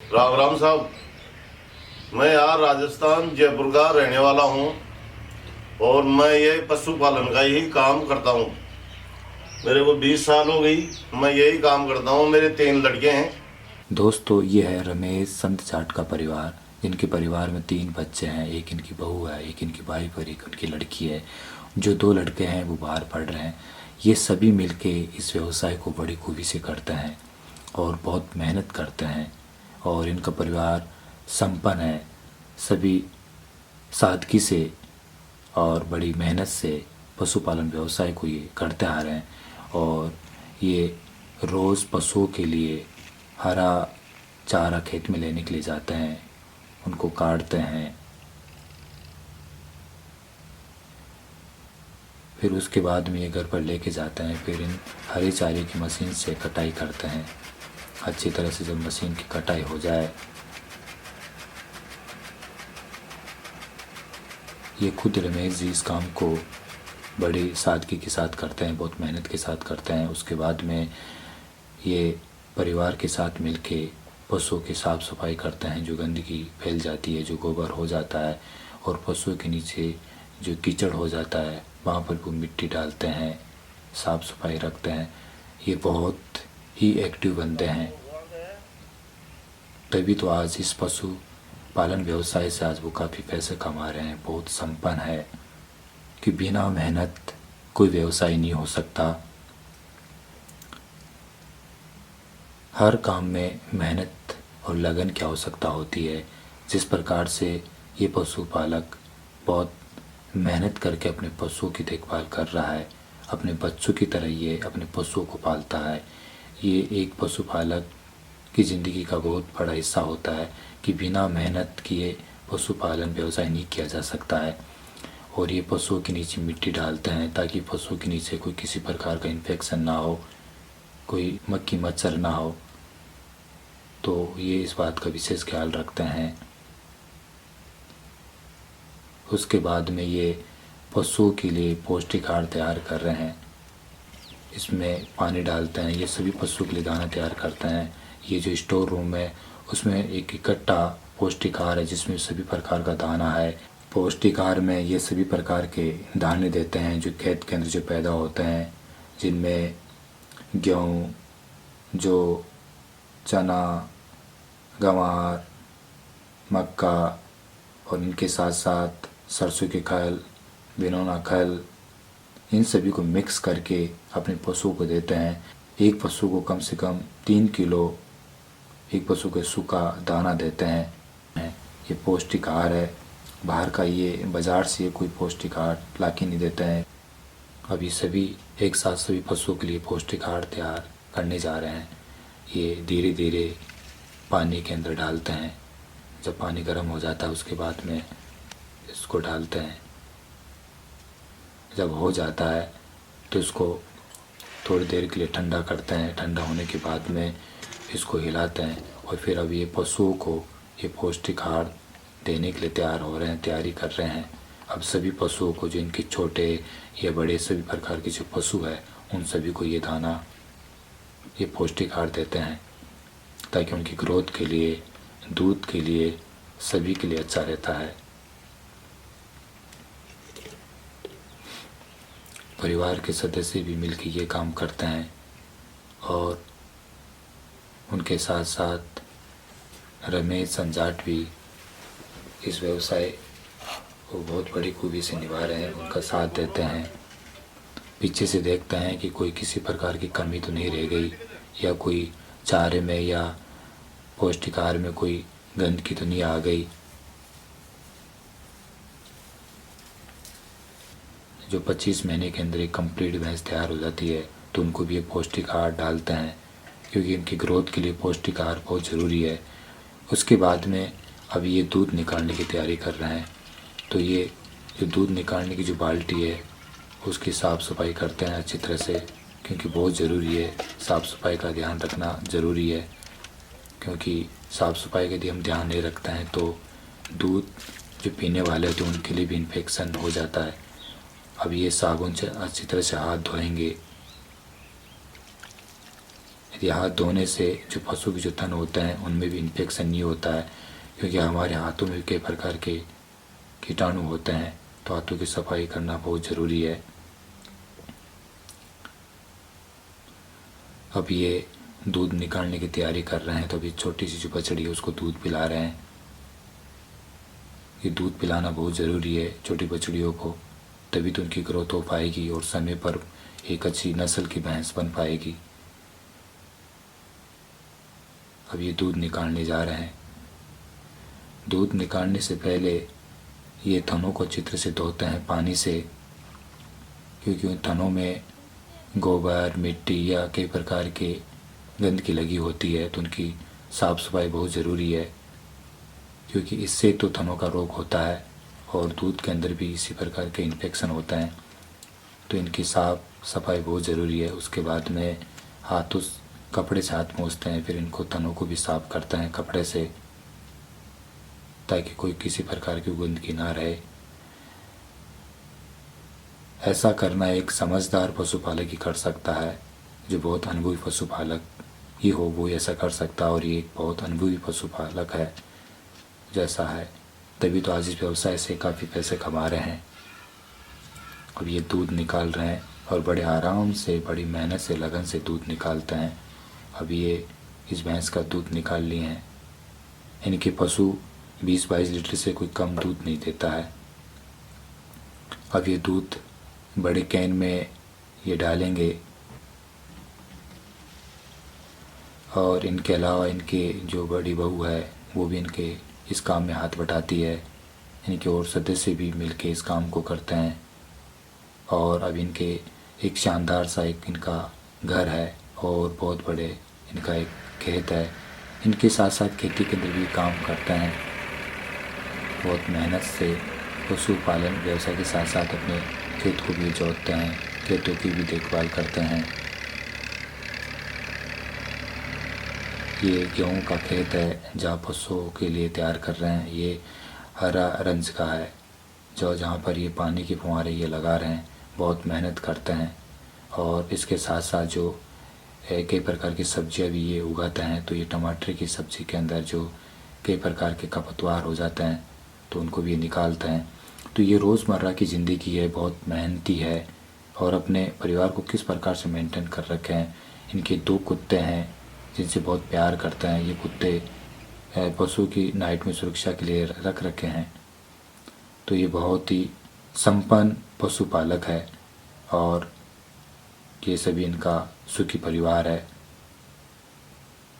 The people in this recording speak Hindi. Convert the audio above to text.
राम राम साहब। मैं यार राजस्थान जयपुर का रहने वाला हूँ और मैं ये पशुपालन का ही काम करता हूँ। मेरे को 20 साल हो गई, मैं यही काम करता हूँ। मेरे 3 लड़के हैं। दोस्तों, ये है रमेश संत जाट का परिवार। जिनके परिवार में 3 बच्चे हैं। एक इनकी बहू है, एक इनकी वाइफ और एक उनकी लड़की है। जो 2 लड़के हैं वो बाहर पढ़ रहे हैं। ये सभी मिलके इस व्यवसाय को बड़ी खूबी से करते हैं और बहुत मेहनत करते हैं। और इनका परिवार संपन्न है। सभी सादगी से और बड़ी मेहनत से पशुपालन व्यवसाय को ये करते आ रहे हैं। और ये रोज़ पशुओं के लिए हरा चारा खेत में लेने के लिए जाते हैं, उनको काटते हैं, फिर उसके बाद में ये घर पर लेके जाते हैं। फिर इन हरे चारे की मशीन से कटाई करते हैं। अच्छी तरह से जब मशीन की कटाई हो जाए, ये खुद रमेश जी इस काम को बड़ी सादगी के साथ करते हैं, बहुत मेहनत के साथ करते हैं। उसके बाद में ये परिवार के साथ मिलके पशुओं की साफ़ सफाई करते हैं। जो गंदगी फैल जाती है, जो गोबर हो जाता है और पशुओं के नीचे जो कीचड़ हो जाता है, वहाँ पर वो मिट्टी डालते हैं, साफ़ सफाई रखते हैं। ये बहुत ही एक्टिव बनते हैं। तभी तो आज इस पशु पालन व्यवसाय से आज वो काफ़ी पैसे कमा रहे हैं, बहुत संपन्न है। कि बिना मेहनत कोई व्यवसाय नहीं हो सकता। हर काम में मेहनत और लगन की आवश्यकता होती है। जिस प्रकार से ये पशुपालक बहुत मेहनत करके अपने पशुओं की देखभाल कर रहा है, अपने बच्चों की तरह ये अपने पशुओं को पालता है। ये एक पशुपालक की ज़िंदगी का बहुत बड़ा हिस्सा होता है कि बिना मेहनत किए पशुपालन व्यवसाय नहीं किया जा सकता है। और ये पशुओं के नीचे मिट्टी डालते हैं ताकि पशुओं के नीचे कोई किसी प्रकार का इन्फेक्शन ना हो, कोई मक्खी मच्छर ना हो। तो ये इस बात का विशेष ख्याल रखते हैं। उसके बाद में ये पशुओं के लिए पौष्टिक आहार तैयार कर रहे हैं। इसमें पानी डालते हैं, ये सभी पशुओं के लिए दाना तैयार करते हैं। ये जो स्टोर रूम है उसमें एक इकट्ठा पौष्टिक आहार है जिसमें सभी प्रकार का दाना है। पौष्टिक आहार में ये सभी प्रकार के दाने देते हैं जो खेत के अंदर जो पैदा होते हैं, जिनमें गेहूँ, जो चना, गंवार, मक्का और इनके साथ साथ सरसों की खल, बिनौना खल, इन सभी को मिक्स करके अपने पशुओं को देते हैं। एक पशु को कम से कम 3 किलो एक पशु को सूखा दाना देते हैं। ये पौष्टिक आहार है। बाहर का ये बाज़ार से ये कोई पौष्टिक आहार ला के नहीं देते हैं। अभी सभी एक साथ सभी पशुओं के लिए पौष्टिक आहार तैयार करने जा रहे हैं। ये धीरे धीरे पानी के अंदर डालते हैं। जब पानी गर्म हो जाता है उसके बाद में इसको डालते हैं। जब हो जाता है तो इसको थोड़ी देर के लिए ठंडा करते हैं। ठंडा होने के बाद में इसको हिलाते हैं और फिर अब ये पशुओं को ये पौष्टिक आहार देने के लिए तैयार हो रहे हैं, तैयारी कर रहे हैं। अब सभी पशुओं को, जो इनके छोटे या बड़े सभी प्रकार के जो पशु है, उन सभी को ये दाना, ये पौष्टिक आहार देते हैं ताकि उनकी ग्रोथ के लिए, दूध के लिए, सभी के लिए अच्छा रहता है। परिवार के सदस्य भी मिलकर ये काम करते हैं और उनके साथ साथ रमेश संजाट भी इस व्यवसाय को बहुत बड़ी खूबी से निभा रहे हैं, उनका साथ देते हैं। पीछे से देखते हैं कि कोई किसी प्रकार की कमी तो नहीं रह गई, या कोई चारे में या पौष्टिक आहार में कोई गंदगी तो नहीं आ गई। जो 25 महीने के अंदर एक कंप्लीट भैंस तैयार हो जाती है तो उनको भी ये पौष्टिक आहार डालते हैं, क्योंकि इनकी ग्रोथ के लिए पौष्टिक आहार बहुत ज़रूरी है। उसके बाद में अभी ये दूध निकालने की तैयारी कर रहे हैं। तो ये जो दूध निकालने की जो बाल्टी है उसकी साफ़ सफाई करते हैं अच्छी तरह से, क्योंकि बहुत ज़रूरी है। साफ़ सफाई का ध्यान रखना ज़रूरी है, क्योंकि साफ़ सफाई का यदि हम ध्यान नहीं रखते हैं तो दूध जो पीने वाले होते हैं उनके लिए भी इन्फेक्शन हो जाता है। अब ये साबुन से अच्छी तरह से हाथ धोएंगे। यदि हाथ धोने से जो पशु के जो थन होते हैं उनमें भी इन्फेक्शन नहीं होता है, क्योंकि हमारे हाथों में कई प्रकार के कीटाणु होते हैं, तो हाथों की सफाई करना बहुत ज़रूरी है। अब ये दूध निकालने की तैयारी कर रहे हैं, तो अभी छोटी सी जो बछड़ी है उसको दूध पिला रहे हैं। ये दूध पिलाना बहुत ज़रूरी है छोटी बछड़ियों को, तभी तो उनकी ग्रोथ हो पाएगी और समय पर एक अच्छी नस्ल की भैंस बन पाएगी। अब ये दूध निकालने जा रहे हैं। दूध निकालने से पहले ये थनों को अच्छी तरह से धोते हैं पानी से, क्योंकि उन थनों में गोबर, मिट्टी या कई प्रकार के गंदगी लगी होती है, तो उनकी साफ़ सफाई बहुत ज़रूरी है, क्योंकि इससे तो थनों का रोग होता है और दूध के अंदर भी इसी प्रकार के इन्फेक्शन होते हैं, तो इनकी साफ़ सफाई बहुत ज़रूरी है। उसके बाद में हाथ उस कपड़े से हाथ पोंछते हैं, फिर इनको थनों को भी साफ़ करते हैं कपड़े से, ताकि कोई किसी प्रकार की गंदगी ना रहे। ऐसा करना एक समझदार पशुपालक ही कर सकता है, जो बहुत अनुभवी पशुपालक ही हो वो ऐसा कर सकता है, और ये एक बहुत अनुभवी पशुपालक है जैसा है, तभी तो आज इस व्यवसाय से काफ़ी पैसे कमा रहे हैं। अब ये दूध निकाल रहे हैं और बड़े आराम से, बड़ी मेहनत से, लगन से दूध निकालते हैं। अब ये इस भैंस का दूध निकाल लिए हैं। इनके पशु 20-22 लीटर से कोई कम दूध नहीं देता है। अब ये दूध बड़े कैन में ये डालेंगे, और इनके अलावा इनके जो बड़ी बहू है वो भी इनके इस काम में हाथ बटाती है। इनके और सदस्य भी मिलके इस काम को करते हैं। और अब इनके एक शानदार सा एक इनका घर है और बहुत बड़े इनका एक खेत है। इनके साथ साथ खेती के अंदर भी काम करते हैं। बहुत मेहनत से पशुपालन व्यवसाय के साथ साथ अपने खेत को भी जोतते हैं, खेतों की भी देखभाल करते हैं। ये गेहूं का खेत है जहाँ पशुओं के लिए तैयार कर रहे हैं। ये हरा रंज का है, जो जहाँ पर ये पानी की फुहारें ये लगा रहे हैं। बहुत मेहनत करते हैं, और इसके साथ साथ जो कई प्रकार की सब्जियां भी ये उगाते हैं। तो ये टमाटर की सब्ज़ी के अंदर जो कई प्रकार के खरपतवार हो जाते हैं, तो उनको भी ये निकालते हैं। तो ये रोज़मर्रा की ज़िंदगी है, बहुत मेहनती है, और अपने परिवार को किस प्रकार से मेंटेन कर रखे हैं। इनके 2 कुत्ते हैं जिनसे बहुत प्यार करते हैं। ये कुत्ते पशु की नाइट में सुरक्षा के लिए रख रखे हैं। तो ये बहुत ही संपन्न पशुपालक है, और ये सभी इनका सुखी परिवार है।